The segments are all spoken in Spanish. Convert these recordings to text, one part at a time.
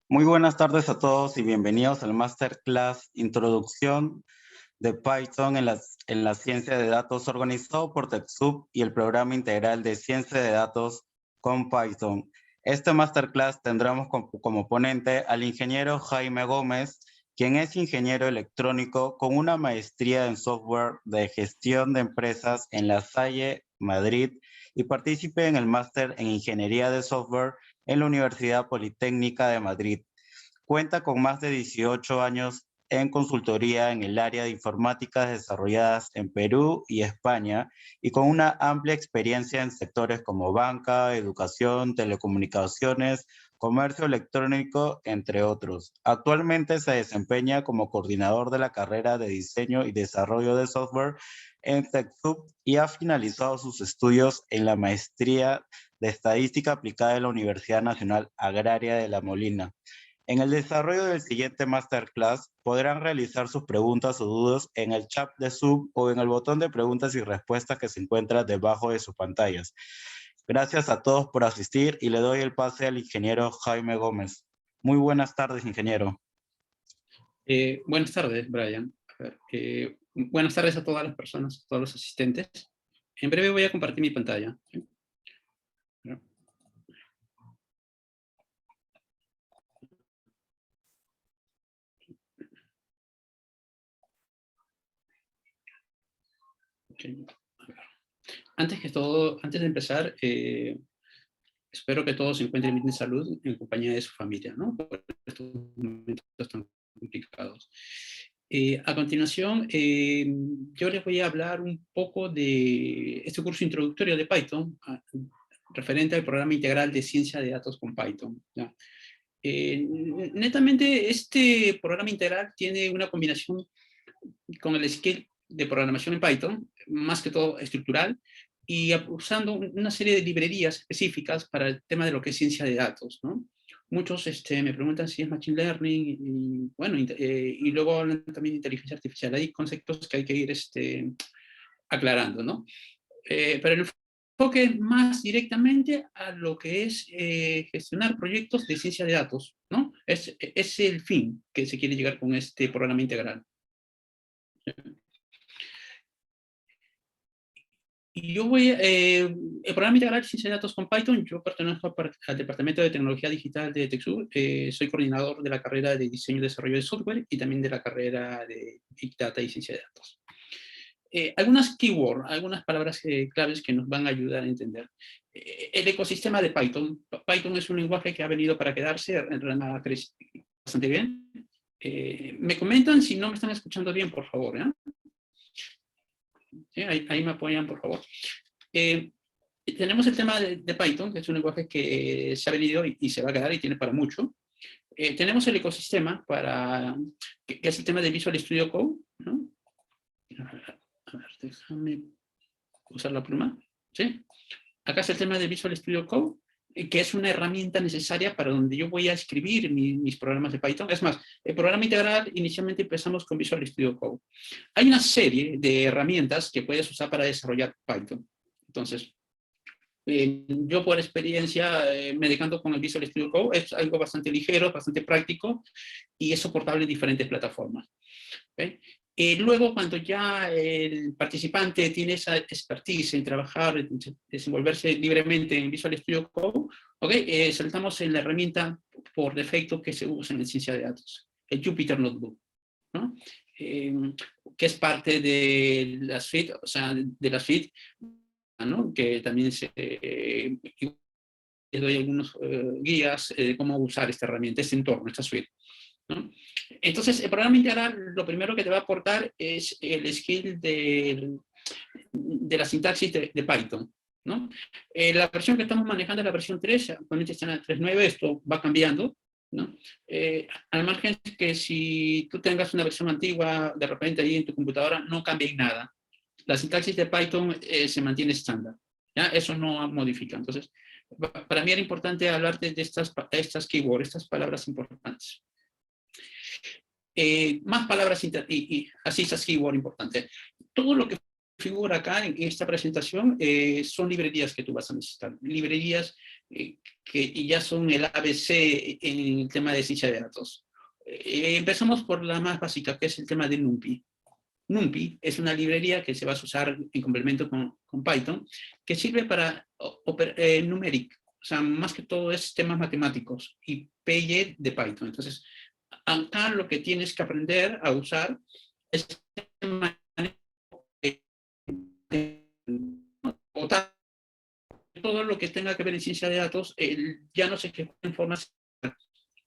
Muy buenas tardes a todos y bienvenidos al Masterclass Introducción de Python en la ciencia de datos, organizado por TechSoup y el Programa Integral de Ciencia de Datos con Python. Este Masterclass tendremos como ponente al ingeniero Jaime Gómez, quien es ingeniero electrónico con una maestría en software de gestión de empresas en La Salle, Madrid, y partícipe en el máster en ingeniería de software en la Universidad Politécnica de Madrid. Cuenta con más de 18 años en consultoría en el área de informática desarrolladas en Perú y España, y con una amplia experiencia en sectores como banca, educación, telecomunicaciones, comercio electrónico, entre otros. Actualmente se desempeña como coordinador de la carrera de diseño y desarrollo de software en TechSoup y ha finalizado sus estudios en la maestría de estadística aplicada en la Universidad Nacional Agraria de La Molina. En el desarrollo del siguiente Masterclass podrán realizar sus preguntas o dudas en el chat de Zoom o en el botón de preguntas y respuestas que se encuentra debajo de sus pantallas. Gracias a todos por asistir y le doy el pase al ingeniero Jaime Gómez. Muy buenas tardes, ingeniero. Buenas tardes, Brian. Buenas tardes a todas las personas, a todos los asistentes. En breve voy a compartir mi pantalla. ¿Sí? Okay. Antes de empezar, espero que todos se encuentren bien de salud en compañía de su familia, ¿no? Por estos momentos tan complicados. A continuación, yo les voy a hablar un poco de este curso introductorio de Python, referente al programa integral de ciencia de datos con Python, ¿ya? Netamente, este programa integral tiene una combinación con el skill de programación en Python, más que todo estructural, y usando una serie de librerías específicas para el tema de lo que es ciencia de datos, ¿no? Muchos me preguntan si es Machine Learning, y, bueno, y luego hablan también de inteligencia artificial. Hay conceptos que hay que ir aclarando, ¿no? Pero el enfoque es más directamente a lo que es gestionar proyectos de ciencia de datos, ¿no? Es el fin que se quiere llegar con este programa integral. Y yo el programa integral de ciencia de datos con Python, yo pertenezco al Departamento de Tecnología Digital de TechSoup, soy coordinador de la carrera de Diseño y Desarrollo de Software y también de la carrera de Big Data y Ciencia de Datos. Algunas keywords, algunas palabras claves que nos van a ayudar a entender. El ecosistema de Python. Python es un lenguaje que ha venido para quedarse, bastante bien. Me comentan si no me están escuchando bien, por favor, ¿eh? ¿Sí? Ahí me apoyan, por favor. Tenemos el tema de Python, que es un lenguaje que se ha venido y se va a quedar y tiene para mucho. Tenemos el ecosistema, que es el tema de Visual Studio Code, ¿no? A ver, déjame usar la pluma. ¿Sí? Acá es el tema de Visual Studio Code, que es una herramienta necesaria para donde yo voy a escribir mis programas de Python. Es más, el programa integral inicialmente empezamos con Visual Studio Code. Hay una serie de herramientas que puedes usar para desarrollar Python. Entonces, yo por experiencia me decanto con el Visual Studio Code. Es algo bastante ligero, bastante práctico y es soportable en diferentes plataformas. ¿Okay? Luego, cuando ya el participante tiene esa expertise en trabajar, en desenvolverse libremente en Visual Studio Code, ¿okay? Saltamos en la herramienta por defecto que se usa en ciencia de datos, el Jupyter Notebook, ¿no? Que es parte de la suite, o sea, de la suite, ¿no? Que también les doy algunos guías de cómo usar esta herramienta, este entorno, esta suite, ¿no? Entonces, el programa integral lo primero que te va a aportar es el skill de la sintaxis de Python, ¿no? La versión que estamos manejando es la versión 3, actualmente está en la 3.9, esto va cambiando, ¿no? Al margen que si tú tengas una versión antigua, de repente ahí en tu computadora no cambia en nada. La sintaxis de Python se mantiene estándar, ¿ya? Eso no modifica. Entonces, para mí era importante hablarte de estas keywords, estas palabras importantes. Más palabras y así estas keywords importantes. Todo lo que figura acá en esta presentación son librerías que tú vas a necesitar. Librerías que ya son el ABC en el tema de ciencia de datos. Empezamos por la más básica, que es el tema de NumPy. NumPy es una librería que se va a usar en complemento con Python, que sirve para numeric, o sea, más que todo es temas matemáticos y PY de Python. Entonces, acá lo que tienes que aprender a usar es todo lo que tenga que ver en ciencia de datos, ya no se ejecuta en forma,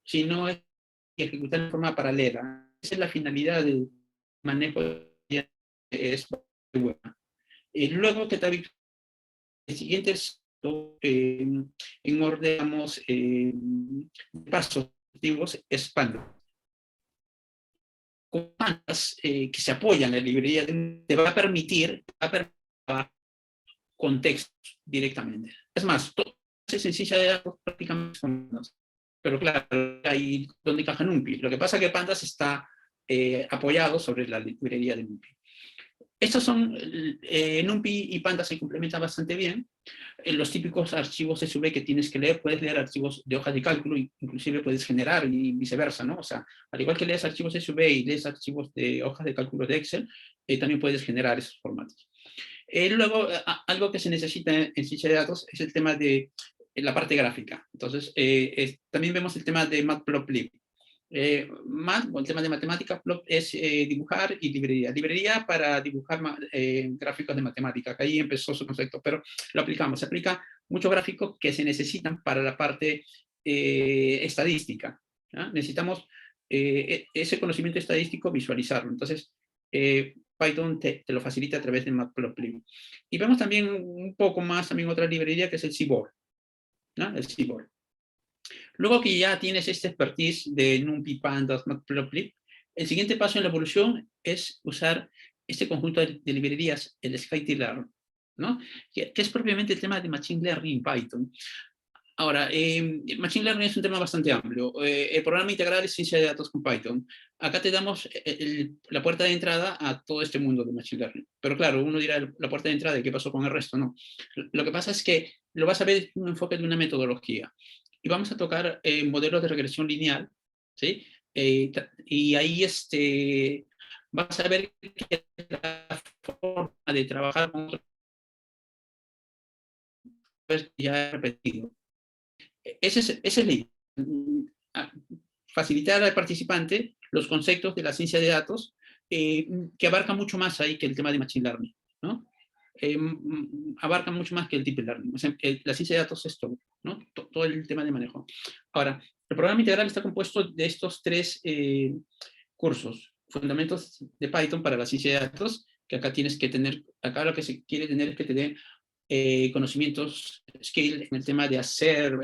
sino es ejecutar en forma paralela. Esa es la finalidad del manejo de es buena. Luego que te habitúes, el siguiente es en orden, digamos, pasos activos es Pandas. Con Pandas que se apoyan en la librería te va a permitir contextos directamente. Es más, todo es sencilla de datos prácticamente con Pandas. Pero claro, ahí donde encaja NumPy. Lo que pasa es que Pandas está apoyado sobre la librería de NumPy. Estos son, NumPy y Pandas se complementan bastante bien. Los típicos archivos SV que tienes que leer, puedes leer archivos de hojas de cálculo, inclusive puedes generar y viceversa, ¿no? O sea, al igual que lees archivos SV y lees archivos de hojas de cálculo de Excel, también puedes generar esos formatos. Luego, algo que se necesita en ciencia de datos es el tema de la parte gráfica. Entonces, también vemos el tema de Matplotlib. El tema de matemática es dibujar y librería. Librería para dibujar gráficos de matemática, que ahí empezó su concepto, pero lo aplicamos. Se aplica muchos gráficos que se necesitan para la parte estadística. ¿Ya? Necesitamos ese conocimiento estadístico visualizarlo. Entonces, Python te lo facilita a través de Matplotlib. Y vemos también un poco más, también otra librería que es el Seaborn, ¿no? El Seaborn. Luego que ya tienes este expertise de NumPy, Pandas, Matplotlib, el siguiente paso en la evolución es usar este conjunto de librerías, el scikit-learn, ¿no? Que es propiamente el tema de Machine Learning en Python. Ahora, Machine Learning es un tema bastante amplio. El programa integral es ciencia de datos con Python. Acá te damos la puerta de entrada a todo este mundo de Machine Learning. Pero claro, uno dirá la puerta de entrada y qué pasó con el resto, no. Lo que pasa es que lo vas a ver en un enfoque de una metodología. Y vamos a tocar modelos de regresión lineal, ¿sí? Y ahí vas a ver que la forma de trabajar con otros ya he repetido. Ese es la idea. Facilitar al participante los conceptos de la ciencia de datos que abarca mucho más ahí que el tema de Machine Learning, ¿no? Abarca mucho más que el Deep Learning. O sea, la ciencia de datos es todo, ¿no? Todo el tema de manejo. Ahora, el programa integral está compuesto de estos tres cursos. Fundamentos de Python para la ciencia de datos, que acá tienes que tener, acá lo que se quiere tener es que te den conocimientos, skill en el tema de hacer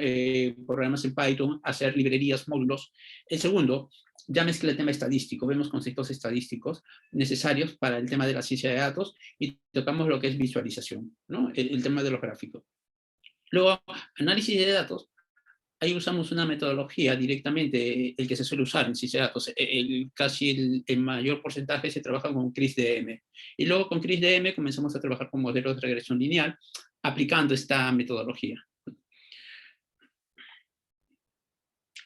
programas en Python, hacer librerías, módulos. El segundo, ya mezcla el tema estadístico, vemos conceptos estadísticos necesarios para el tema de la ciencia de datos y tocamos lo que es visualización, ¿no? El tema de los gráficos. Luego, análisis de datos. Ahí usamos una metodología directamente, el que se suele usar en ciencia de datos. Casi el mayor porcentaje se trabaja con CRISDM. Y luego con CRISDM comenzamos a trabajar con modelos de regresión lineal, aplicando esta metodología.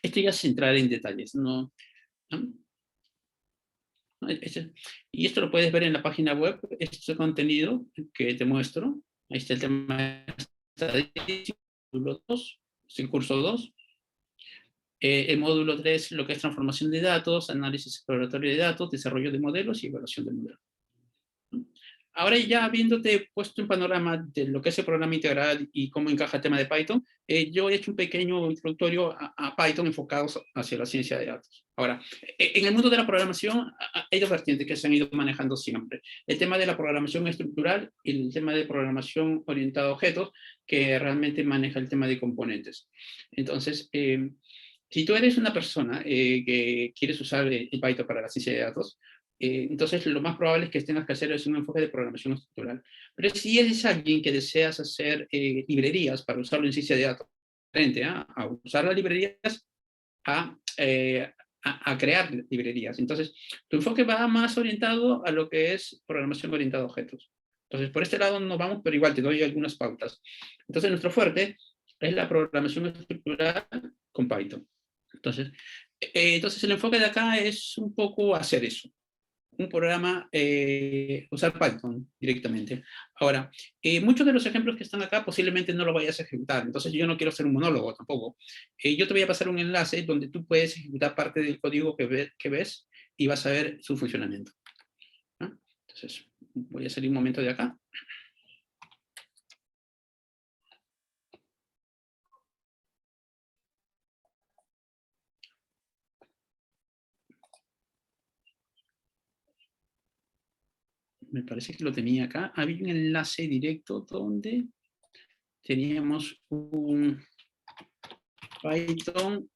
Esto ya es entrar en detalles, ¿no? Y esto lo puedes ver en la página web, este contenido que te muestro. Ahí está el tema estadístico, módulo 2, es el curso 2. El módulo 3, lo que es transformación de datos, análisis exploratorio de datos, desarrollo de modelos y evaluación de modelos. Ahora ya habiéndote puesto un panorama de lo que es el programa integral y cómo encaja el tema de Python, yo he hecho un pequeño introductorio a Python enfocado hacia la ciencia de datos. Ahora, en el mundo de la programación hay dos vertientes que se han ido manejando siempre. El tema de la programación estructural y el tema de programación orientada a objetos, que realmente maneja el tema de componentes. Entonces, si tú eres una persona que quieres usar el Python para la ciencia de datos, Entonces, lo más probable es que tengas que hacer es un enfoque de programación estructural. Pero si eres alguien que deseas hacer librerías para usarlo en ciencia de datos, frente a usar las librerías, a crear librerías. Entonces, tu enfoque va más orientado a lo que es programación orientada a objetos. Entonces, por este lado no vamos, pero igual te doy algunas pautas. Entonces, nuestro fuerte es la programación estructural con Python. Entonces, el enfoque de acá es un poco hacer eso. Un programa, usar Python directamente. Ahora, muchos de los ejemplos que están acá posiblemente no lo vayas a ejecutar, entonces yo no quiero hacer un monólogo tampoco. Yo te voy a pasar un enlace donde tú puedes ejecutar parte del código que ves y vas a ver su funcionamiento. ¿No? Entonces, voy a salir un momento de acá. Me parece que lo tenía acá. Había un enlace directo donde teníamos un Python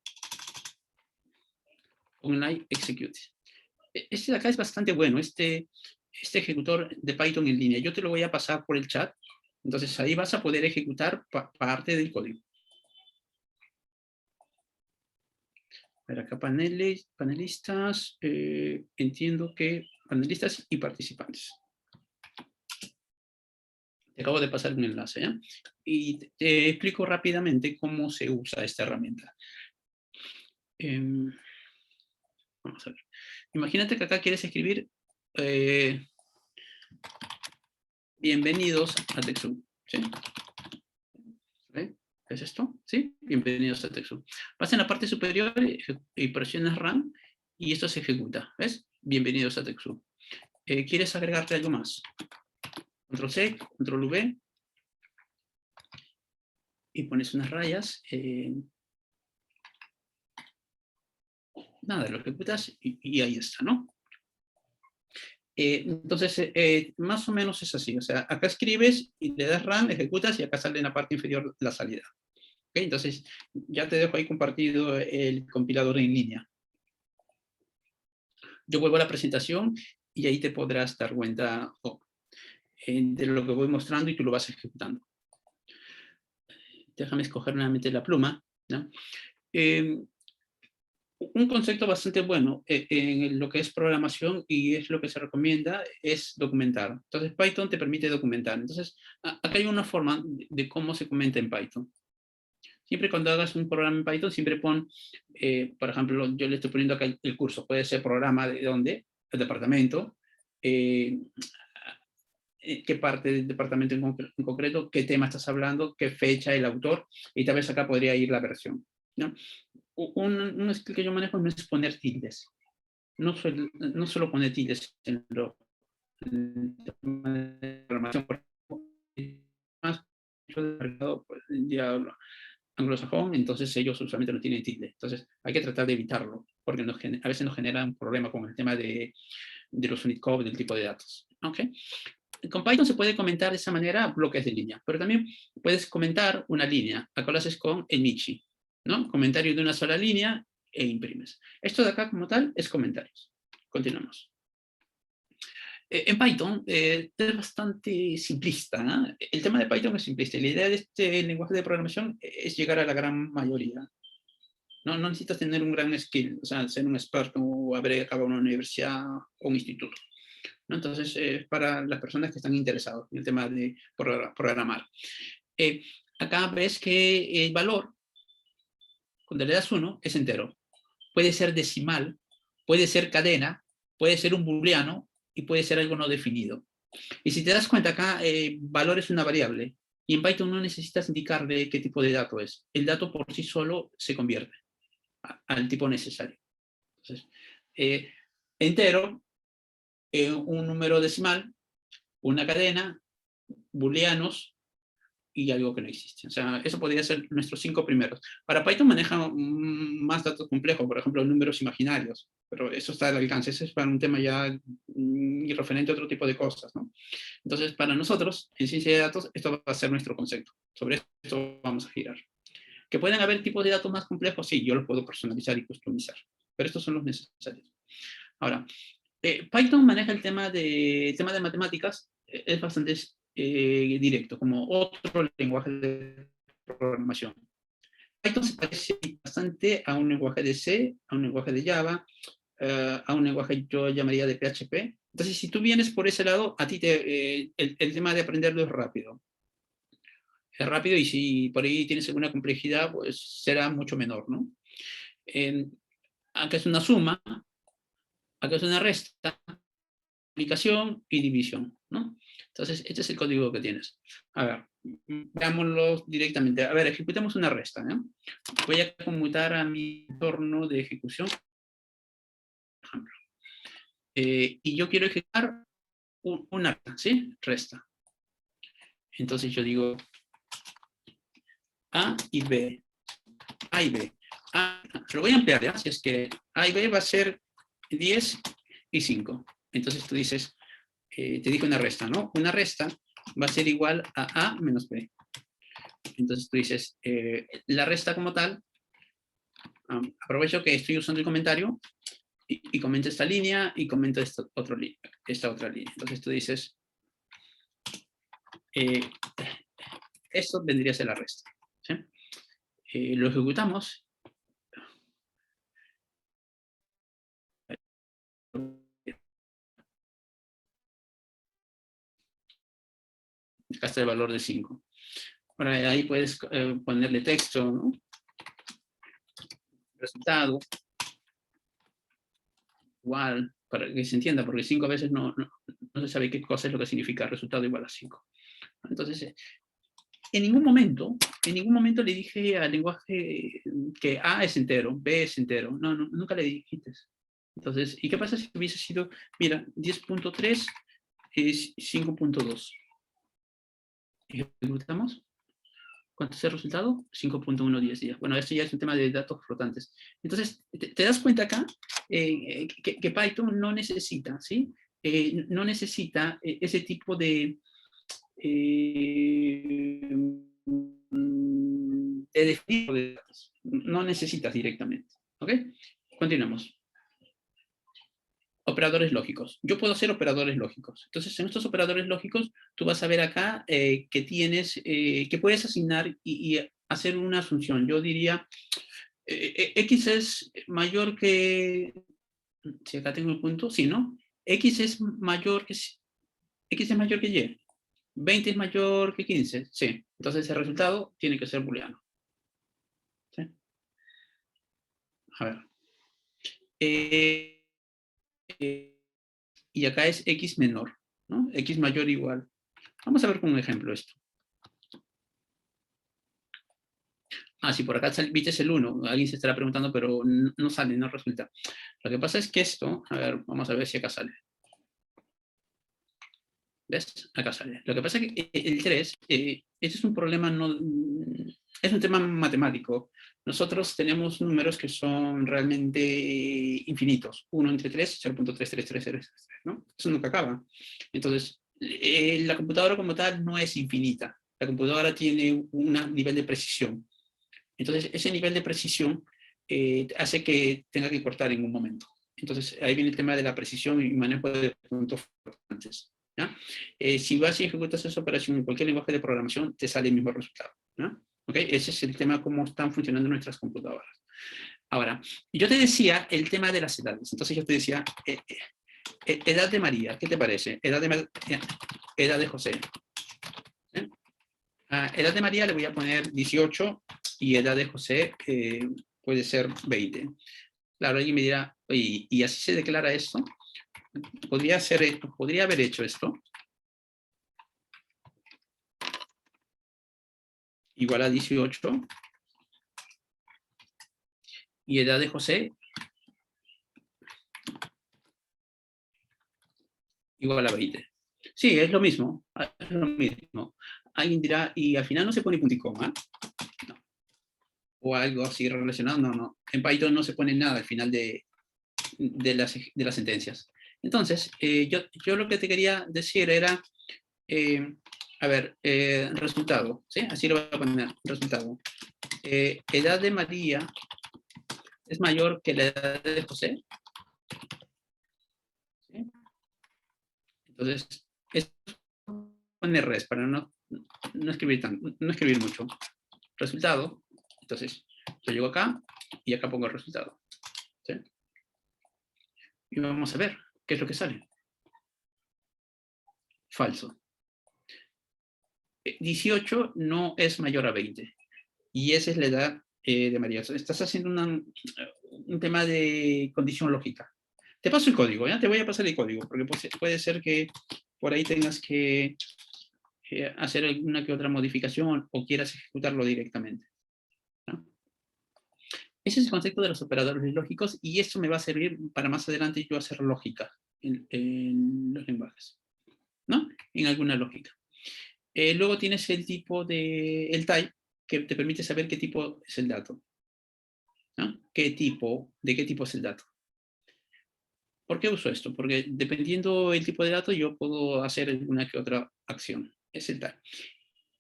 Online Execute. Este de acá es bastante bueno, este ejecutor de Python en línea. Yo te lo voy a pasar por el chat. Entonces ahí vas a poder ejecutar parte del código. A ver, acá panelistas, entiendo que panelistas y participantes. Te acabo de pasar un enlace, ¿eh? Y te explico rápidamente cómo se usa esta herramienta. Vamos a ver. Imagínate que acá quieres escribir bienvenidos a TechSoup, ¿sí? ¿Ve? ¿Es esto? ¿Sí? Bienvenidos a TechSoup. Vas en la parte superior y presionas Run y esto se ejecuta. ¿Ves? Bienvenidos a TechSoup. ¿Quieres agregarte algo más? Control C, Control V y pones unas rayas. Nada, lo ejecutas y ahí está, ¿no? Entonces, más o menos es así. O sea, acá escribes y le das Run, ejecutas y acá sale en la parte inferior la salida. ¿Okay? Entonces, ya te dejo ahí compartido el compilador en línea. Yo vuelvo a la presentación y ahí te podrás dar cuenta de lo que voy mostrando y tú lo vas ejecutando. Déjame escoger nuevamente la pluma, ¿no? Un concepto bastante bueno en lo que es programación y es lo que se recomienda es documentar. Entonces Python te permite documentar. Entonces acá hay una forma de cómo se comenta en Python. Siempre cuando hagas un programa en Python, siempre pon, por ejemplo, yo le estoy poniendo acá el curso. Puede ser programa de dónde, el departamento, qué parte del departamento en concreto, qué tema estás hablando, qué fecha, el autor, y tal vez acá podría ir la versión, ¿no? Un skill que yo manejo no es poner tildes. No solo poner tildes en programación, más pues, ya anglosajón, entonces ellos usualmente no tienen tilde. Entonces hay que tratar de evitarlo, porque a veces nos genera un problema con el tema de los Unicode, del tipo de datos. ¿Okay? Con Python se puede comentar de esa manera bloques de línea, pero también puedes comentar una línea. Acá lo haces con el Michi, ¿no? Comentario de una sola línea e imprimes. Esto de acá como tal es comentarios. Continuamos. En Python es bastante simplista, ¿no? El tema de Python es simplista. La idea de este lenguaje de programación es llegar a la gran mayoría. No necesitas tener un gran skill, o sea, ser un experto o haber acabado una universidad o un instituto, ¿no? Entonces, para las personas que están interesadas en el tema de programar. Acá ves que el valor, cuando le das 1, es entero. Puede ser decimal, puede ser cadena, puede ser un booleano y puede ser algo no definido. Y si te das cuenta acá, valor es una variable. Y en Python no necesitas indicarle qué tipo de dato es. El dato por sí solo se convierte al tipo necesario. Entonces, entero, un número decimal, una cadena, booleanos y algo que no existe. O sea, eso podría ser nuestros 5 primeros. Para Python maneja más datos complejos, por ejemplo, números imaginarios, pero eso está al alcance. Eso es para un tema ya referente a otro tipo de cosas, ¿no? Entonces, para nosotros, en ciencia de datos, esto va a ser nuestro concepto. Sobre esto vamos a girar. ¿Que pueden haber tipos de datos más complejos? Sí, yo los puedo personalizar y customizar, pero estos son los necesarios. Ahora, Python maneja el tema de matemáticas, es bastante directo, como otro lenguaje de programación. Python se parece bastante a un lenguaje de C, a un lenguaje de Java, a un lenguaje yo llamaría de PHP. Entonces, si tú vienes por ese lado, a ti el tema de aprenderlo es rápido. Es rápido y si por ahí tienes alguna complejidad, pues será mucho menor, ¿no? Acá es una suma, acá es una resta, multiplicación y división, ¿no? Entonces, este es el código que tienes. A ver, veámoslo directamente. A ver, ejecutemos una resta, ¿no? Voy a conmutar a mi entorno de ejecución, por ejemplo. Y yo quiero ejecutar una resta, ¿sí? Resta. Entonces yo digo A y B. A y B. Lo voy a ampliar, ¿ya? Si es que A y B va a ser 10 y 5. Entonces tú dices, te dije una resta, ¿no? Una resta va a ser igual a A menos B. Entonces tú dices, la resta como tal, aprovecho que estoy usando el comentario y comento esta línea y comento esta otra línea. Entonces tú dices, esto vendría a ser la resta, ¿sí? Lo ejecutamos. Acá está el valor de 5. Ahora ahí puedes ponerle texto, ¿no? Resultado. Igual, para que se entienda, porque 5 a veces no se sabe qué cosa es lo que significa resultado igual a 5. Entonces, en ningún momento le dije al lenguaje que A es entero, B es entero. No, nunca le dijiste. Entonces, ¿y qué pasa si hubiese sido, mira, 10.3 es 5.2? Ejecutamos. ¿Cuánto es el resultado? 5.110 días. Bueno, esto ya es un tema de datos flotantes. Entonces, te das cuenta acá que Python no necesita, ¿sí? No necesita ese tipo de definir de datos. No necesitas directamente. ¿Ok? Continuamos. Operadores lógicos. Yo puedo hacer operadores lógicos. Entonces, en estos operadores lógicos, tú vas a ver acá que tienes, que puedes asignar y hacer una asunción. Yo diría, X es mayor que, si acá tengo el punto, sí, ¿no? X es mayor que Y. 20 es mayor que 15, sí. Entonces el resultado tiene que ser booleano. ¿Sí? A ver. Y acá es X menor, ¿no? X mayor o igual. Vamos a ver con un ejemplo esto. Si por acá viste el 1, alguien se estará preguntando, pero no sale, no resulta. Lo que pasa es que esto, a ver, vamos a ver si acá sale. ¿Ves? Acá sale. Lo que pasa es que el 3, este es un problema, es un tema matemático. Nosotros tenemos números que son realmente infinitos. 1 entre 3, 0.33333, ¿no? Eso nunca acaba. Entonces, la computadora como tal no es infinita. La computadora tiene un nivel de precisión. Entonces, ese nivel de precisión hace que tenga que cortar en un momento. Entonces, ahí viene el tema de la precisión y manejo de puntos flotantes. ¿Ya? Si vas y ejecutas esa operación en cualquier lenguaje de programación, te sale el mismo resultado. ¿Ya? ¿Okay? Ese es el tema, cómo están funcionando nuestras computadoras. Ahora, yo te decía el tema de las edades. Entonces yo te decía, edad de María, ¿qué te parece? Edad de José. Edad de María le voy a poner 18 y edad de José puede ser 20. Claro, alguien me dirá, ¿y así se declara esto? ¿Podría haber hecho esto? Igual a 18. Y edad de José igual a 20. Sí, es lo mismo. Es lo mismo. Alguien dirá, ¿y al final no se pone punto y coma? No. O algo así relacionado. No. En Python no se pone nada al final de las sentencias. Entonces, yo lo que te quería decir era, a ver, resultado, ¿sí? Así lo voy a poner, resultado. Edad de María es mayor que la edad de José. ¿Sí? Entonces, es poner res para no escribir mucho. Resultado. Entonces, yo llego acá y acá pongo el resultado. ¿Sí? Y vamos a ver qué es lo que sale. Falso. 18 no es mayor a 20. Y esa es la edad de María. Estás haciendo un tema de condición lógica. Te paso el código, ¿ya? Te voy a pasar el código, porque puede ser que por ahí tengas que hacer alguna que otra modificación o quieras ejecutarlo directamente, ¿no? Ese es el concepto de los operadores lógicos y esto me va a servir para más adelante yo hacer lógica en los lenguajes, ¿no? En alguna lógica. Luego tienes el tipo el type, que te permite saber qué tipo es el dato, ¿no? ¿De qué tipo es el dato? ¿Por qué uso esto? Porque dependiendo del tipo de dato, yo puedo hacer alguna que otra acción. Es el type.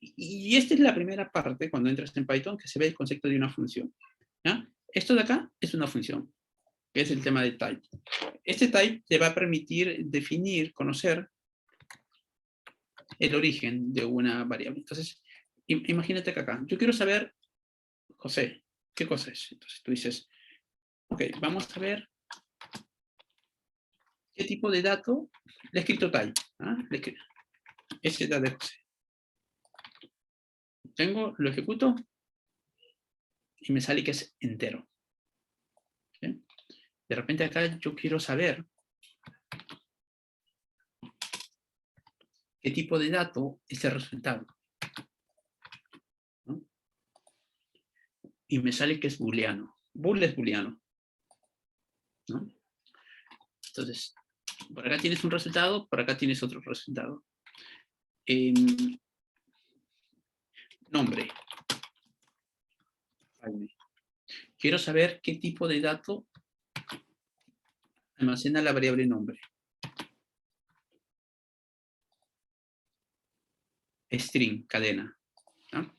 Y esta es la primera parte, cuando entras en Python, que se ve el concepto de una función, ¿ya? Esto de acá es una función, que es el tema de type. Este type te va a permitir definir, conocer el origen de una variable. Entonces, imagínate que acá, yo quiero saber, José, ¿qué cosa es? Entonces tú dices, ok, vamos a ver qué tipo de dato le he escrito type. ¿Ah? Ese dato de José. Lo ejecuto y me sale que es entero. ¿Sí? De repente acá yo quiero saber qué tipo de dato es el resultado, ¿no? Y me sale que es booleano. Bool es booleano, ¿no? Entonces, por acá tienes un resultado, por acá tienes otro resultado. Nombre. Quiero saber qué tipo de dato almacena la variable nombre. String, cadena, ¿no?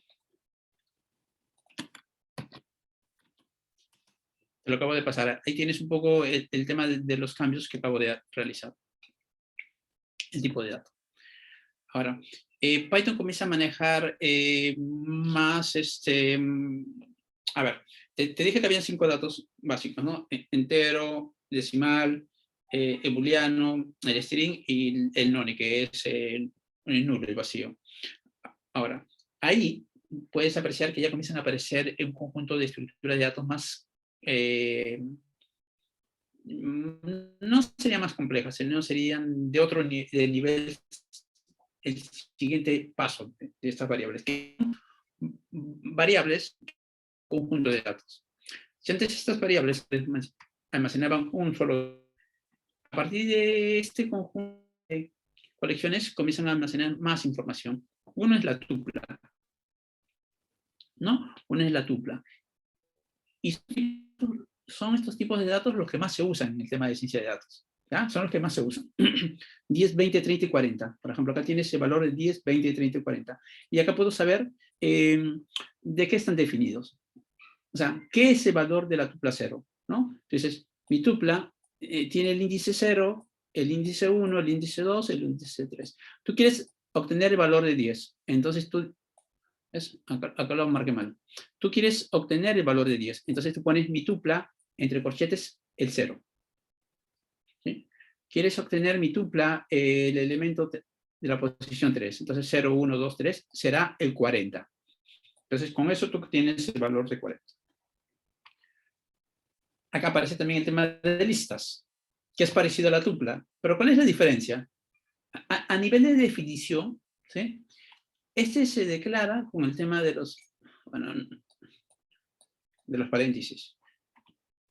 Te lo acabo de pasar. Ahí tienes un poco el tema de los cambios que acabo de realizar. El tipo de dato. Ahora, Python comienza a manejar más, a ver, te dije que habían 5 datos básicos, ¿no? Entero, decimal, el booleano, el string y el none, que es el nulo, el vacío. Ahora, ahí puedes apreciar que ya comienzan a aparecer un conjunto de estructuras de datos más, no serían más complejas, sino serían de otro nivel, el siguiente paso de estas variables, que son variables, conjunto de datos. Si antes estas variables almacenaban un solo, a partir de este conjunto de colecciones comienzan a almacenar más información. Uno es la tupla, ¿no? Una es la tupla. Y son estos tipos de datos los que más se usan en el tema de ciencia de datos. ¿Ya? Son los que más se usan. 10, 20, 30 y 40. Por ejemplo, acá tienes el valor de 10, 20, 30 y 40. Y acá puedo saber de qué están definidos. O sea, ¿qué es el valor de la tupla 0? ¿No? Entonces, mi tupla tiene el índice 0, el índice 1, el índice 2, el índice 3. Tú quieres obtener el valor de 10. Entonces tú acá lo marqué mal. Tú quieres obtener el valor de 10. Entonces tú pones mi tupla, entre corchetes, el 0. ¿Sí? Quieres obtener mi tupla, el elemento de la posición 3. Entonces 0, 1, 2, 3 será el 40. Entonces con eso tú tienes el valor de 40. Acá aparece también el tema de listas, que es parecido a la tupla. Pero ¿cuál es la diferencia? A nivel de definición, ¿sí? Este se declara con el tema de los, bueno, de los paréntesis.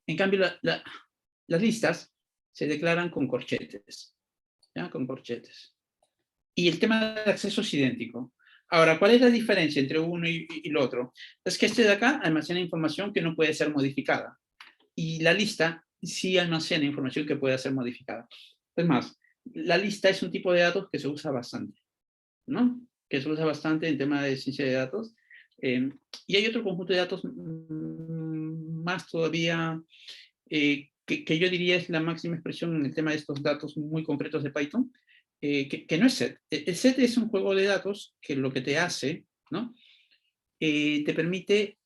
En cambio, las listas se declaran con corchetes, ¿ya? Con corchetes. Y el tema de acceso es idéntico. Ahora, ¿cuál es la diferencia entre uno y el otro? Es que este de acá almacena información que no puede ser modificada. Y la lista sí almacena información que puede ser modificada. Es más, la lista es un tipo de datos que se usa bastante, ¿no? Que se usa bastante en tema de ciencia de datos. Y hay otro conjunto de datos más todavía que yo diría es la máxima expresión en el tema de estos datos muy concretos de Python, que no es set. El set es un juego de datos que lo que te hace, ¿no? Te permite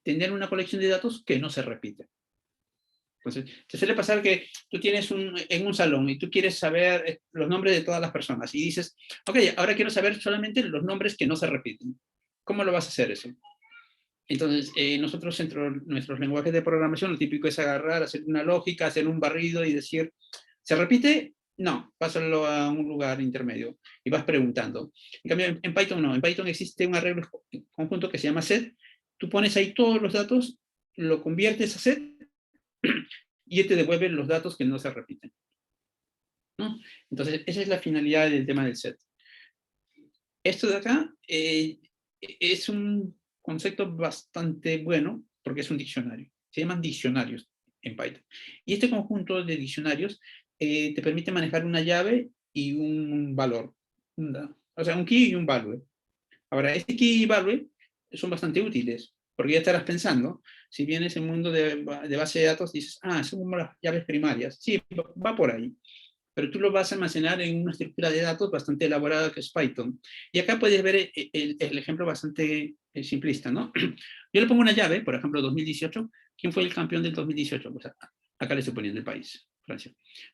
tener una colección de datos que no se repite. Entonces, te suele pasar que tú tienes en un salón y tú quieres saber los nombres de todas las personas y dices, ok, ahora quiero saber solamente los nombres que no se repiten. ¿Cómo lo vas a hacer eso? Entonces, nosotros entre nuestros lenguajes de programación, lo típico es agarrar, hacer una lógica, hacer un barrido y decir, ¿se repite? No, pásalo a un lugar intermedio y vas preguntando. En cambio, en Python no, en Python existe un arreglo conjunto que se llama set, tú pones ahí todos los datos, lo conviertes a set y te devuelve los datos que no se repiten, ¿no? Entonces, esa es la finalidad del tema del set. Esto de acá es un concepto bastante bueno porque es un diccionario. Se llaman diccionarios en Python. Y este conjunto de diccionarios te permite manejar una llave y un valor. O sea, un key y un value. Ahora, este key y value son bastante útiles, porque ya estarás pensando, si vienes en el mundo de base de datos, dices, son como las llaves primarias. Sí, va por ahí. Pero tú lo vas a almacenar en una estructura de datos bastante elaborada que es Python. Y acá puedes ver el ejemplo bastante simplista, ¿no? Yo le pongo una llave, por ejemplo, 2018. ¿Quién fue el campeón del 2018? Pues acá le estoy poniendo el país, Francia.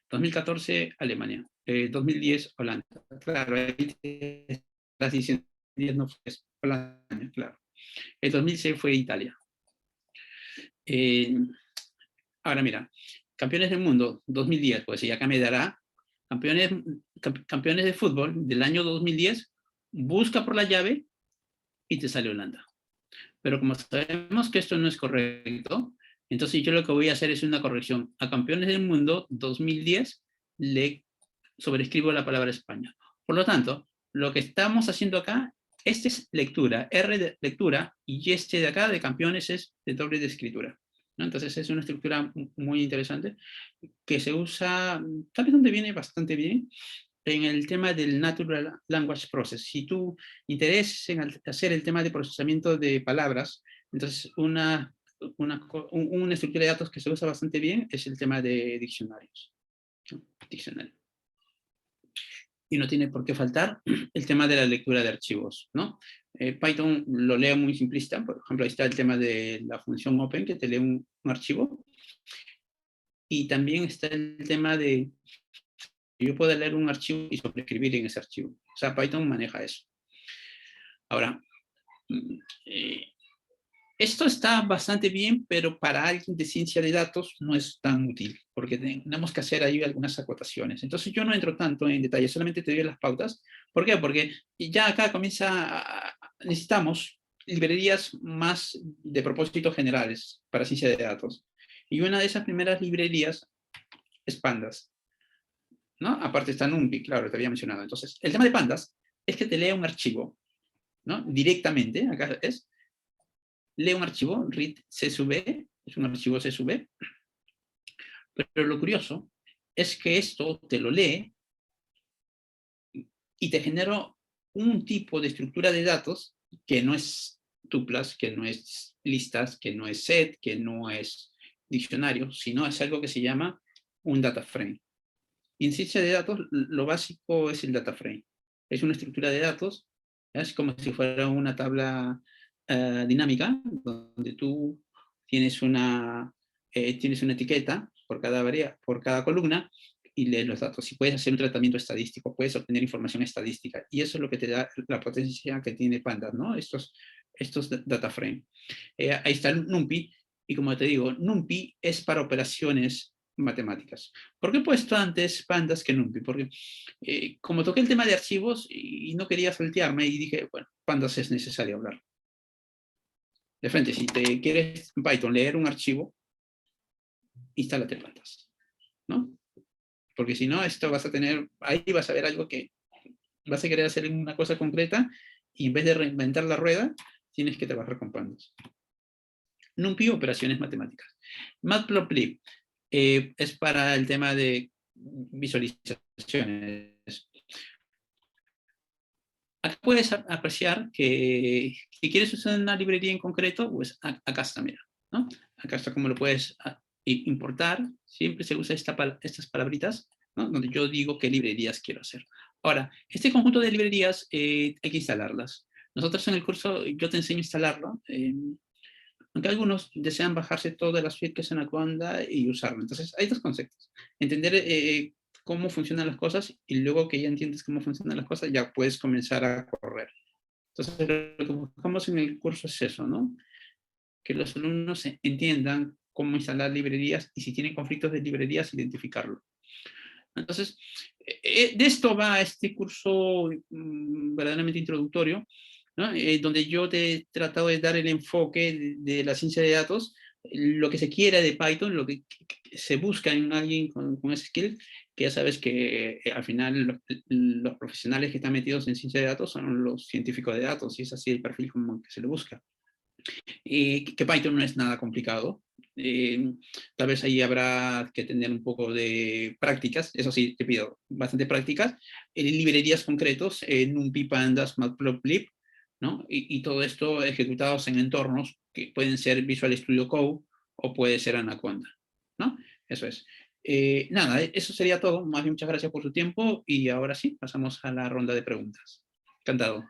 2014, Alemania. 2010, Holanda. Claro, ahí te estás diciendo, 10 no fue Holanda, claro. El 2006 fue Italia. Ahora mira, campeones del mundo, 2010, pues y acá me dará campeones de fútbol del año 2010, busca por la llave y te sale Holanda. Pero como sabemos que esto no es correcto, entonces yo lo que voy a hacer es una corrección. A campeones del mundo 2010 le sobrescribo la palabra España. Por lo tanto, lo que estamos haciendo acá, este es lectura, R de lectura, y este de acá de campeones es de doble de escritura, ¿no? Entonces es una estructura muy interesante que se usa, ¿sabes dónde viene bastante bien? En el tema del Natural Language Process. Si tú intereses en hacer el tema de procesamiento de palabras, entonces una estructura de datos que se usa bastante bien es el tema de diccionarios. Diccionario. Y no tiene por qué faltar el tema de la lectura de archivos, ¿no? Python lo leo muy simplista, por ejemplo, ahí está el tema de la función open que te lee un archivo, y también está el tema de yo puedo leer un archivo y sobreescribir en ese archivo. O sea, Python maneja eso. Ahora, esto está bastante bien, pero para alguien de ciencia de datos no es tan útil, porque tenemos que hacer ahí algunas acotaciones. Entonces yo no entro tanto en detalle, solamente te doy las pautas. ¿Por qué? Porque ya acá necesitamos librerías más de propósitos generales para ciencia de datos. Y una de esas primeras librerías es Pandas, ¿no? Aparte está NumPy, claro, te había mencionado. Entonces, el tema de Pandas es que te lee un archivo, ¿no? Directamente, acá lee un archivo, read csv, es un archivo csv, pero lo curioso es que esto te lo lee y te genera un tipo de estructura de datos que no es tuplas, que no es listas, que no es set, que no es diccionario, sino es algo que se llama un data frame. Y en ciencia de datos, lo básico es el data frame. Es una estructura de datos, es como si fuera una tabla dinámica, donde tú tienes una etiqueta por cada columna y lees los datos. Y puedes hacer un tratamiento estadístico, puedes obtener información estadística. Y eso es lo que te da la potencia que tiene Pandas, ¿no? Estos data frame. Ahí está el NumPy. Y como te digo, NumPy es para operaciones matemáticas. ¿Por qué he puesto antes Pandas que NumPy? Porque como toqué el tema de archivos y no quería saltearme y dije, bueno, Pandas es necesario hablar. De frente, si te quieres en Python leer un archivo, instálate Pandas, ¿no? Porque si no, esto ahí vas a ver algo que vas a querer hacer una cosa concreta y en vez de reinventar la rueda, tienes que trabajar con Pandas. NumPy, operaciones matemáticas. Matplotlib es para el tema de visualizaciones. Acá puedes apreciar que si quieres usar una librería en concreto, pues acá está, mira, ¿no? Acá está cómo lo puedes importar. Siempre se usa estas palabritas, ¿no? Donde yo digo qué librerías quiero hacer. Ahora, este conjunto de librerías hay que instalarlas. Nosotros en el curso, yo te enseño a instalarlo, aunque algunos desean bajarse todas las features en Anaconda y usarlo. Entonces, hay dos conceptos. Entender cómo funcionan las cosas y luego que ya entiendes cómo funcionan las cosas, ya puedes comenzar a correr. Entonces, lo que buscamos en el curso es eso, ¿no? Que los alumnos entiendan cómo instalar librerías y si tienen conflictos de librerías, identificarlo. Entonces, de esto va este curso verdaderamente introductorio, ¿no? Donde yo te he tratado de dar el enfoque de la ciencia de datos, lo que se quiera de Python, lo que se busca en alguien con ese skill, que ya sabes que al final los profesionales que están metidos en ciencia de datos son los científicos de datos, y es así el perfil como que se le busca. Que Python no es nada complicado. Tal vez ahí habrá que tener un poco de prácticas, eso sí, te pido bastante prácticas, librerías concretos, NumPy, Pandas, Matplotlib, ¿no? Y todo esto ejecutados en entornos que pueden ser Visual Studio Code o puede ser Anaconda, ¿no? Eso es. Nada, eso sería todo. Más bien, muchas gracias por su tiempo y ahora sí, pasamos a la ronda de preguntas. Encantado.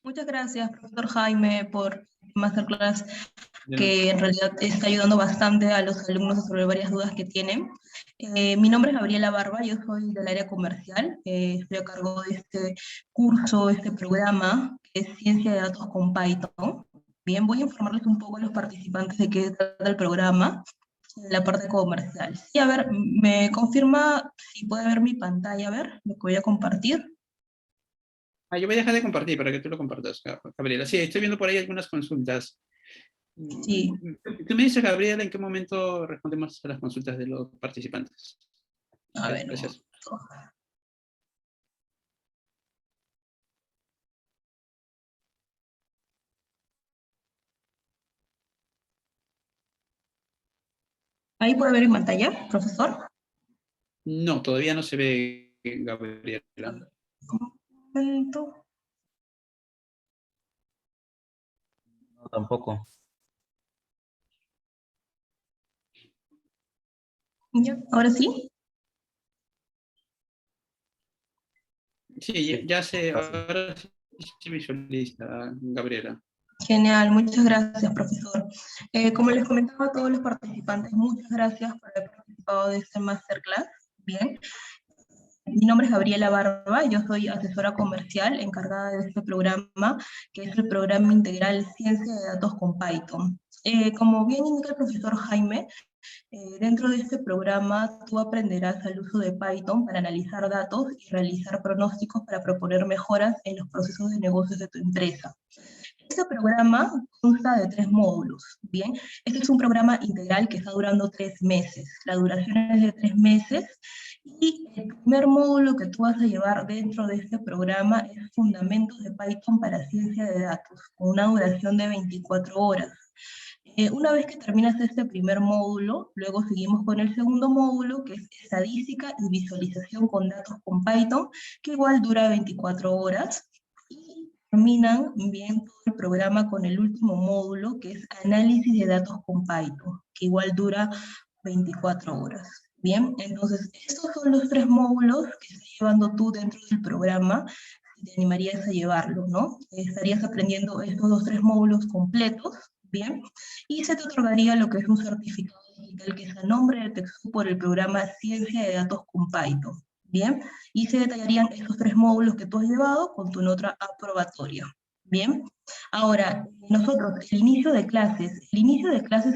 Muchas gracias, profesor Jaime, por Masterclass, De nada. que en realidad está ayudando bastante a los alumnos a resolver varias dudas que tienen. Mi nombre es Gabriela Barba, yo soy del área comercial, estoy a cargo de este curso, este programa, que es Ciencia de Datos con Python. Bien, voy a informarles un poco a los participantes de qué trata el programa, en la parte comercial. Sí, a ver, me confirma si puede ver mi pantalla, a ver, lo que voy a compartir. Yo voy a dejar de compartir para que tú lo compartas, Gabriela. Sí, estoy viendo por ahí algunas consultas. Sí. Tú me dices, Gabriela, en qué momento respondemos a las consultas de los participantes. A ver, gracias. ¿Ahí puede ver en pantalla, profesor? No, todavía no se ve, Gabriela. Un momento. No, tampoco. ¿Ya? ¿Ahora sí? Sí, ya se, Gracias. ahora sí se visualiza, Gabriela. Genial, muchas gracias, profesor. Como les comentaba a todos los participantes, muchas gracias por haber participado de este Masterclass. Bien. Mi nombre es Gabriela Barba, yo soy asesora comercial encargada de este programa, que es el programa integral Ciencia de Datos con Python. Como bien indica el profesor Jaime, dentro de este programa tú aprenderás el uso de Python para analizar datos y realizar pronósticos para proponer mejoras en los procesos de negocios de tu empresa. Este programa consta de 3 módulos, ¿bien? Este es un programa integral que está durando 3 meses. La duración es de 3 meses y el primer módulo que tú vas a llevar dentro de este programa es Fundamentos de Python para Ciencia de Datos, con una duración de 24 horas. Una vez que terminas este primer módulo, luego seguimos con el segundo módulo, que es Estadística y Visualización con Datos con Python, que igual dura 24 horas. Y terminan bien todo el programa con el último módulo, que es Análisis de Datos con Python, que igual dura 24 horas. Bien, entonces estos son los 3 módulos que estás llevando tú dentro del programa, y te animarías a llevarlo, ¿no? Estarías aprendiendo estos 3 módulos completos, ¿bien? Y se te otorgaría lo que es un certificado digital que es a nombre de TechSoup por el programa Ciencia de Datos con Python, ¿bien? Y se detallarían estos 3 módulos que tú has llevado con tu nota aprobatoria, ¿bien? Ahora, nosotros, el inicio de clases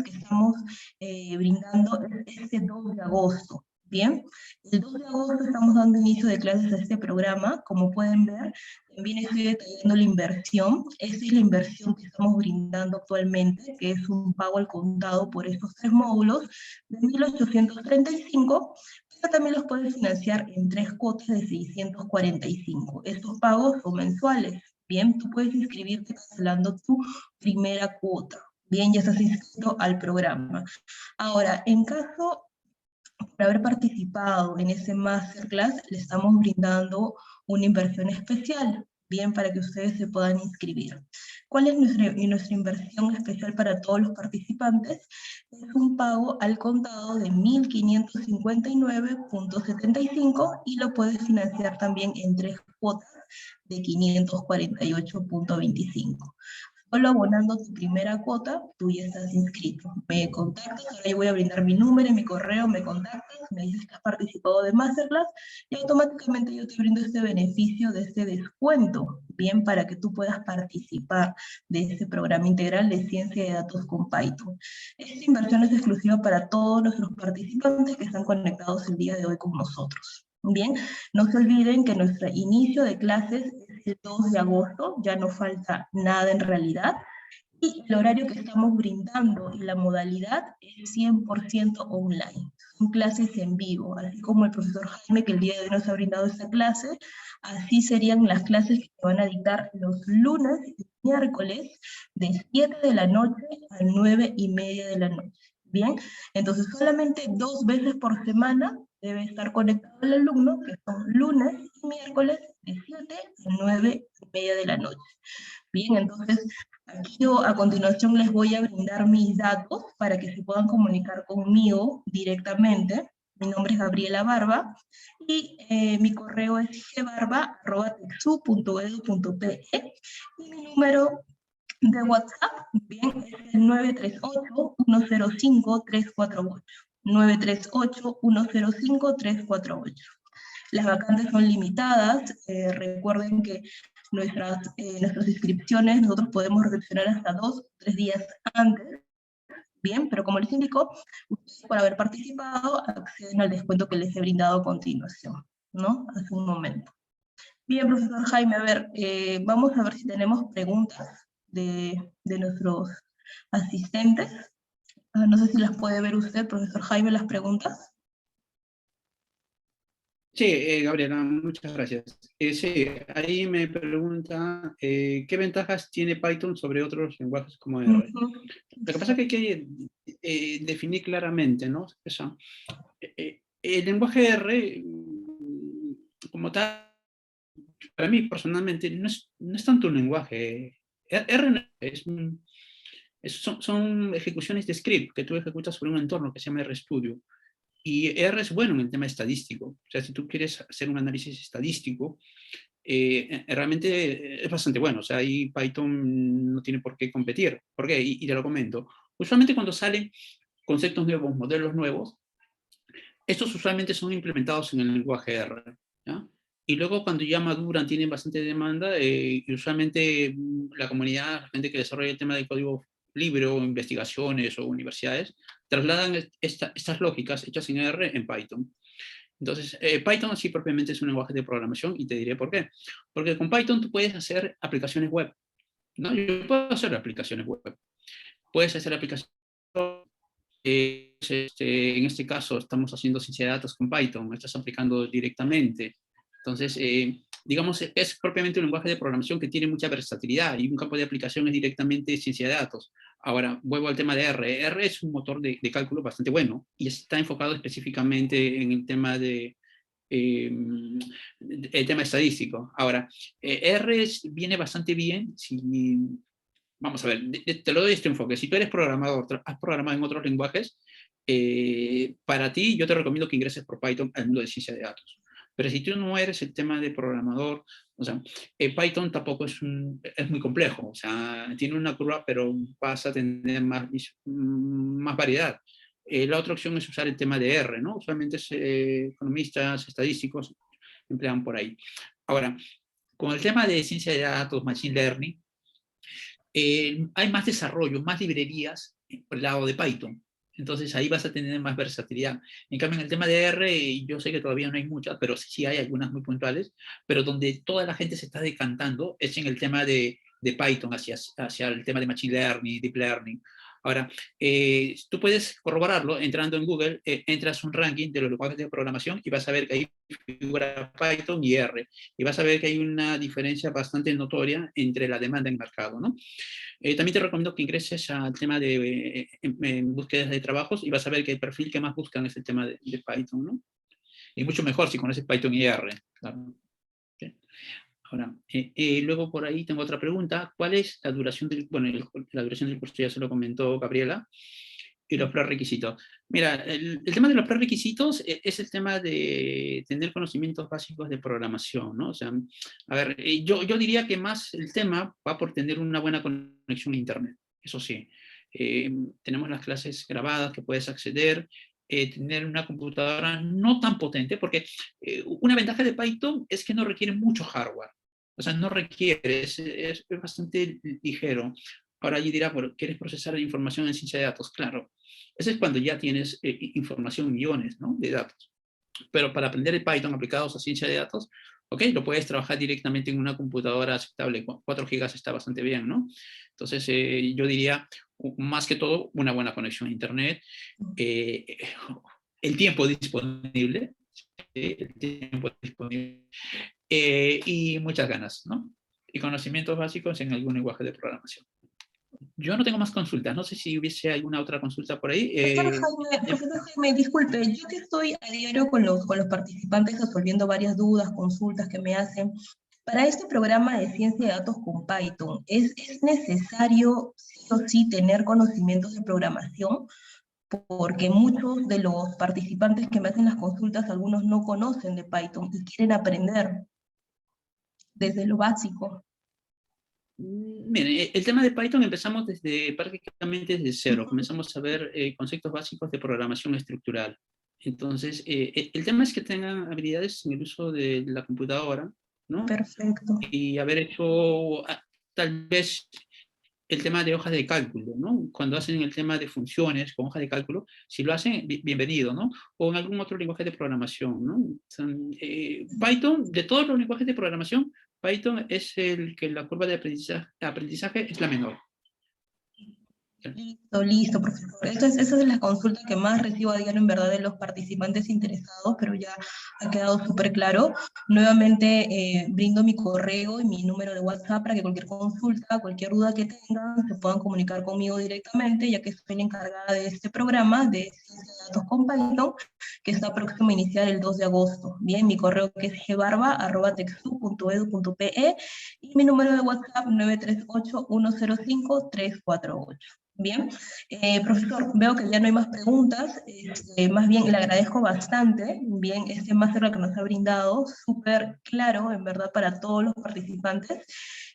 que estamos brindando es este 2 de agosto, ¿bien? El 2 de agosto estamos dando inicio de clases a este programa, como pueden ver, también estoy detallando la inversión. Esta es la inversión que estamos brindando actualmente, que es un pago al contado por estos 3 módulos de 1.835, pero también los puedes financiar en 3 cuotas de 645. Estos pagos son mensuales. Bien, tú puedes inscribirte cancelando tu primera cuota. Bien, ya estás inscrito al programa. Ahora, en caso por haber participado en ese masterclass, le estamos brindando una inversión especial, bien, para que ustedes se puedan inscribir. ¿Cuál es nuestra inversión especial para todos los participantes? Es un pago al contado de 1.559.75 y lo puedes financiar también en 3 cuotas de 548.25. Solo abonando tu primera cuota, tú ya estás inscrito. Me contactas, ahora yo voy a brindar mi número y mi correo, me contactas, me dices que has participado de Masterclass y automáticamente yo te brindo este beneficio de este descuento, bien, para que tú puedas participar de este programa integral de ciencia de datos con Python. Esta inversión es exclusiva para todos nuestros participantes que están conectados el día de hoy con nosotros. Bien, no se olviden que nuestro inicio de clases es el 2 de agosto, ya no falta nada en realidad, y el horario que estamos brindando y la modalidad es 100% online. Son clases en vivo, así como el profesor Jaime, que el día de hoy nos ha brindado esta clase, así serían las clases que se van a dictar los lunes y miércoles de 7 de la noche a 9:30 de la noche. Bien, entonces solamente 2 veces por semana debe estar conectado el alumno, que son lunes y miércoles de 7 a 9:30 de la noche. Bien, entonces aquí yo a continuación les voy a brindar mis datos para que se puedan comunicar conmigo directamente. Mi nombre es Gabriela Barba y mi correo es gbarba@texu.edu.pe y mi número de WhatsApp, bien, es el 938-105-348. 938-105-348. Las vacantes son limitadas, recuerden que nuestras inscripciones nosotros podemos recepcionar hasta 2 o 3 días antes, bien, pero como les indico, ustedes por haber participado acceden al descuento que les he brindado a continuación, ¿no? Hace un momento. Bien, profesor Jaime, a ver, vamos a ver si tenemos preguntas de nuestros asistentes. No sé si las puede ver usted, profesor Jaime, las preguntas. Sí, Gabriela, muchas gracias. Sí, ahí me pregunta, ¿qué ventajas tiene Python sobre otros lenguajes como R? Lo que pasa es que hay que definir claramente, ¿no? O sea, el lenguaje R, como tal, para mí personalmente, no es tanto un lenguaje. R son ejecuciones de script que tú ejecutas sobre un entorno que se llama RStudio. Y R es bueno en el tema estadístico. O sea, si tú quieres hacer un análisis estadístico, realmente es bastante bueno. O sea, ahí Python no tiene por qué competir. ¿Por qué? Y te lo comento. Usualmente cuando salen conceptos nuevos, modelos nuevos, estos usualmente son implementados en el lenguaje R, ¿ya? Y luego cuando ya maduran, tienen bastante demanda, y usualmente la comunidad, la gente que desarrolla el tema del código libre o investigaciones o universidades, trasladan estas lógicas hechas en R en Python. Entonces, Python sí propiamente es un lenguaje de programación y te diré por qué. Porque con Python tú puedes hacer aplicaciones web, ¿no? Yo puedo hacer aplicaciones web. Puedes hacer aplicaciones en este caso estamos haciendo ciencia de datos con Python, estás aplicando directamente. Entonces, digamos, es propiamente un lenguaje de programación que tiene mucha versatilidad y un campo de aplicación es directamente ciencia de datos. Ahora, vuelvo al tema de R. R es un motor de cálculo bastante bueno y está enfocado específicamente en el tema el tema estadístico. Ahora, R viene bastante bien si... Vamos a ver, te lo doy este enfoque. Si tú eres programador, has programado en otros lenguajes, para ti yo te recomiendo que ingreses por Python al mundo de ciencia de datos. Pero si tú no eres el tema de programador, o sea, Python tampoco es muy complejo. O sea, tiene una curva, pero vas a tener más variedad. La otra opción es usar el tema de R, ¿no? Usualmente economistas, estadísticos emplean por ahí. Ahora, con el tema de ciencia de datos, machine learning, hay más desarrollo, más librerías por el lado de Python. Entonces ahí vas a tener más versatilidad. En cambio, en el tema de R, yo sé que todavía no hay muchas, pero sí hay algunas muy puntuales, pero donde toda la gente se está decantando es en el tema de Python hacia el tema de Machine Learning, Deep Learning. Ahora, tú puedes corroborarlo entrando en Google, entras un ranking de los lenguajes de programación y vas a ver que ahí figura Python y R. Y vas a ver que hay una diferencia bastante notoria entre la demanda en el mercado, ¿no? También te recomiendo que ingreses al tema de en búsquedas de trabajos y vas a ver que el perfil que más buscan es el tema de Python, ¿no? Y mucho mejor si conoces Python y R, claro. ¿Sí? Ahora, luego por ahí tengo otra pregunta. ¿Cuál es la duración del, bueno, la duración del curso ya se lo comentó Gabriela, y los prerequisitos? Mira, el tema de los prerequisitos es el tema de tener conocimientos básicos de programación, ¿no? O sea, a ver, yo diría que más el tema va por tener una buena conexión a Internet, eso sí. Tenemos las clases grabadas que puedes acceder, tener una computadora no tan potente, porque una ventaja de Python es que no requiere mucho hardware. O sea, no requiere, es bastante ligero. Ahora allí dirá, bueno, ¿quieres procesar la información en ciencia de datos? Claro, eso es cuando ya tienes información, millones, ¿no?, de datos. Pero para aprender el Python aplicados a ciencia de datos, ok, lo puedes trabajar directamente en una computadora aceptable. 4 gigas está bastante bien, ¿no? Entonces, yo diría, más que todo, una buena conexión a Internet, el tiempo disponible, el tiempo disponible, y muchas ganas, ¿no? Y conocimientos básicos en algún lenguaje de programación. Yo no tengo más consultas, no sé si hubiese alguna otra consulta por ahí. Profesor Jaime, disculpe, yo que estoy a diario con los participantes resolviendo varias dudas, consultas que me hacen, para este programa de ciencia de datos con Python, ¿es necesario sí o sí tener conocimientos de programación? Porque muchos de los participantes que me hacen las consultas, algunos no conocen de Python y quieren aprender desde lo básico. Miren, el tema de Python empezamos prácticamente desde cero. Comenzamos a ver conceptos básicos de programación estructural. Entonces, el tema es que tengan habilidades en el uso de la computadora, ¿no? Perfecto. Y haber hecho tal vez el tema de hojas de cálculo, ¿no? Cuando hacen el tema de funciones con hojas de cálculo, si lo hacen, bienvenido, ¿no? O en algún otro lenguaje de programación, ¿no? Python, de todos los lenguajes de programación, Python es el que la curva de aprendizaje es la menor. Listo, profesor. Esa es de las consultas que más recibo a diario, en verdad, de los participantes interesados, pero ya ha quedado súper claro. Nuevamente, brindo mi correo y mi número de WhatsApp para que cualquier consulta, cualquier duda que tengan, se puedan comunicar conmigo directamente, ya que soy la encargada de este programa de Ciencia de Datos con Python, que está próximo a iniciar el 2 de agosto. Bien, mi correo que es gbarba@texu.edu.pe y mi número de WhatsApp 938-105-348. Bien, profesor, veo que ya no hay más preguntas, más bien le agradezco bastante, bien, este máster que nos ha brindado, súper claro, en verdad, para todos los participantes,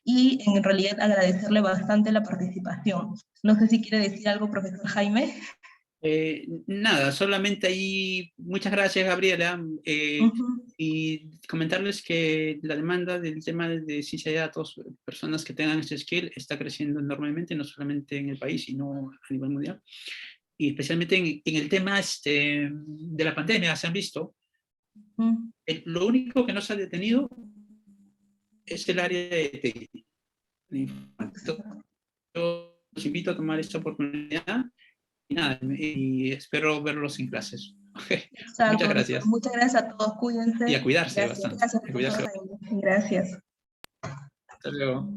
y en realidad agradecerle bastante la participación. No sé si quiere decir algo, profesor Jaime. Nada, solamente ahí, muchas gracias, Gabriela, y comentarles que la demanda del tema de ciencia de datos, personas que tengan este skill, está creciendo enormemente, no solamente en el país, sino a nivel mundial, y especialmente en el tema de la pandemia, se han visto, lo único que no se ha detenido es el área de TI. Yo los invito a tomar esta oportunidad. Y nada, y espero verlos en clases. Exacto, Muchas gracias. Muchas gracias a todos, cuídense. Y a cuidarse Gracias, bastante. gracias, profesor. Gracias. Hasta luego.